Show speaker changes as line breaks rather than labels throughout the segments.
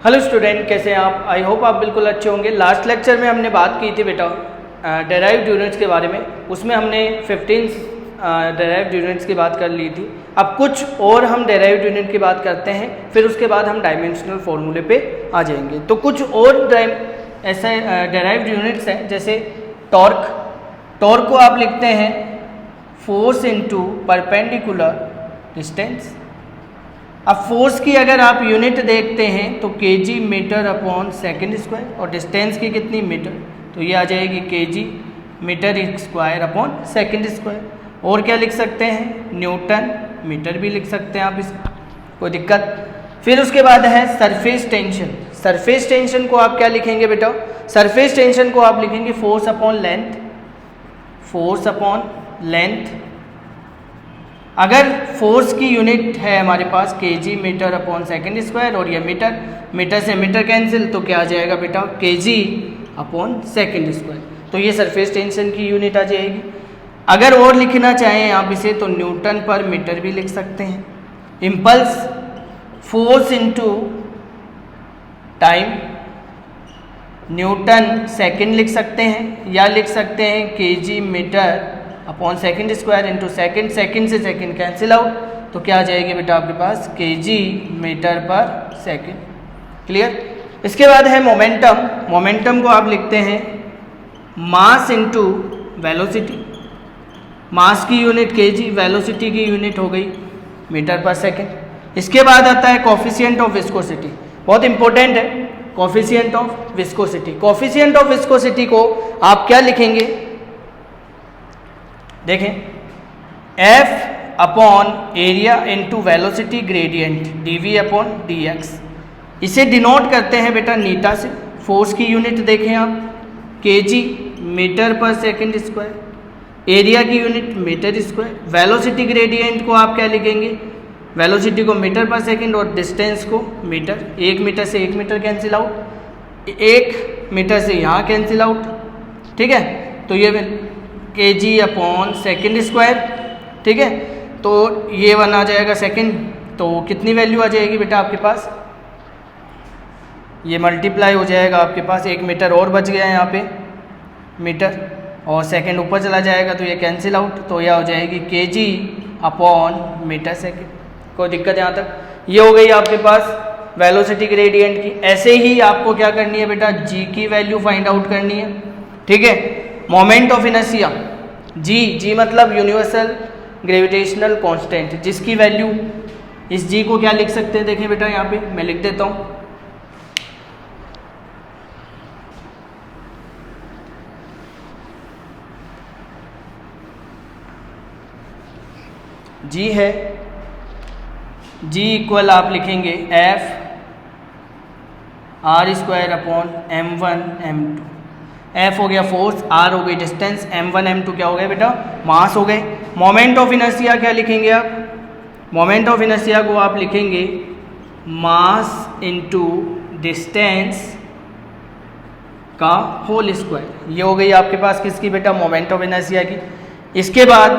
Hello student, कैसे हैं आप? आई होप आप बिल्कुल अच्छे होंगे। लास्ट लेक्चर में हमने बात की थी बेटा डेराइव्ड यूनिट्स के बारे में। उसमें हमने 15 डेराइव्ड यूनिट्स की बात कर ली थी। अब कुछ और हम डेराइव्ड यूनिट की बात करते हैं, फिर उसके बाद हम डायमेंशनल फॉर्मूले पे आ जाएंगे। तो कुछ और ऐसे डेराइव्ड यूनिट्स हैं, जैसे टॉर्क को आप लिखते हैं फोर्स इनटू परपेंडिकुलर डिस्टेंस। अब फोर्स की अगर आप यूनिट देखते हैं तो kg metre upon second square, और डिस्टेंस की कितनी मीटर, तो ये आ जाएगी kg metre square upon second square. और क्या लिख सकते हैं, न्यूटन मीटर भी लिख सकते हैं आप, इस कोई दिक्कत। फिर उसके बाद है सरफेस टेंशन। सरफेस टेंशन को आप क्या लिखेंगे बेटा, सरफेस टेंशन को आप लिखेंगे force upon length. Force upon length, अगर फोर्स की यूनिट है हमारे पास kg metre upon second square, और ये मीटर से मीटर कैंसिल, तो क्या आ जाएगा बेटा kg अपॉन सेकेंड स्क्वायर। तो ये सरफेस टेंशन की यूनिट आ जाएगी। अगर और लिखना चाहें आप इसे तो न्यूटन पर मीटर भी लिख सकते हैं। Impulse force into time, Newton second लिख सकते हैं, या लिख सकते हैं kg metre upon second square into second से सेकेंड कैंसिल आउट, तो क्या आ जाएगी बेटा आपके पास kg मीटर पर सेकेंड। क्लियर। इसके बाद है मोमेंटम। मोमेंटम को आप लिखते हैं मास इनटू वेलोसिटी। मास की यूनिट kg, वेलोसिटी की यूनिट हो गई मीटर पर सेकेंड। इसके बाद आता है कोफिशिएंट ऑफ विस्कोसिटी, बहुत इंपॉर्टेंट है coefficient of viscosity. Coefficient of viscosity को आप क्या लिखेंगे, देखें F upon area into velocity gradient dv upon dx। इसे डिनोट करते हैं बेटा नीटा से। फोर्स की यूनिट देखें आप kg मीटर पर सेकेंड स्क्वायर, एरिया की unit metre square, velocity gradient को आप क्या लिखेंगे, वेलोसिटी को मीटर पर सेकेंड और डिस्टेंस को मीटर। 1 मीटर से 1 मीटर कैंसिल आउट, 1 मीटर से यहाँ कैंसिल आउट, ठीक है। तो ये kg अपॉन सेकेंड स्क्वायर, ठीक है। तो ये वन आ जाएगा सेकेंड, तो कितनी वैल्यू आ जाएगी बेटा आपके पास, ये मल्टीप्लाई हो जाएगा आपके पास, 1 मीटर और बच गया है यहाँ पे मीटर, और सेकेंड ऊपर चला जाएगा तो ये कैंसिल आउट, तो यह हो जाएगी kg अपॉन मीटर सेकेंड। कोई दिक्कत यहाँ तक। ये हो गई आपके पास वेलोसिटी ग्रेडियंट की। ऐसे ही आपको क्या करनी है बेटा, g की वैल्यू फाइंड आउट करनी है, ठीक है। मोमेंट ऑफ इनर्शिया, जी मतलब यूनिवर्सल ग्रेविटेशनल कांस्टेंट, जिसकी वैल्यू, इस जी को क्या लिख सकते हैं, देखें बेटा यहाँ पे मैं लिख देता हूँ, जी है, जी इक्वल आप लिखेंगे F R square upon m1 m2। F हो गया फोर्स, R हो गई डिस्टेंस, m1 m2 क्या हो गया बेटा, मास हो गए। मोमेंट ऑफ इनर्शिया क्या लिखेंगे आप, मोमेंट ऑफ इनर्शिया को आप लिखेंगे मास इनटू डिस्टेंस का होल स्क्वायर। ये हो गई आपके पास किसकी बेटा, मोमेंट ऑफ इनर्शिया की। इसके बाद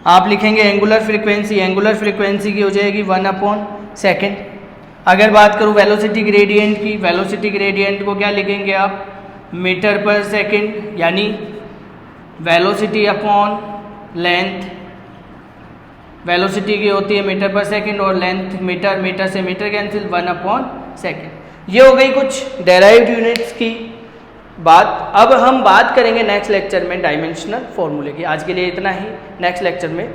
आप लिखेंगे एंगुलर फ्रीक्वेंसी। एंगुलर फ्रीक्वेंसी की हो जाएगी 1 अपॉन सेकेंड। अगर बात करूँ वेलोसिटी ग्रेडियंट की, वेलोसिटी ग्रेडियंट को क्या लिखेंगे आप, मीटर पर सेकेंड, यानी वेलोसिटी अपॉन लेंथ। वेलोसिटी की होती है मीटर पर सेकेंड और लेंथ मीटर से मीटर कैंसिल, 1 अपॉन सेकेंड। ये हो गई कुछ डेराइव्ड यूनिट्स की बात। अब हम बात करेंगे नेक्स्ट लेक्चर में डायमेंशनल फॉर्मूले की। आज के लिए इतना ही, नेक्स्ट लेक्चर में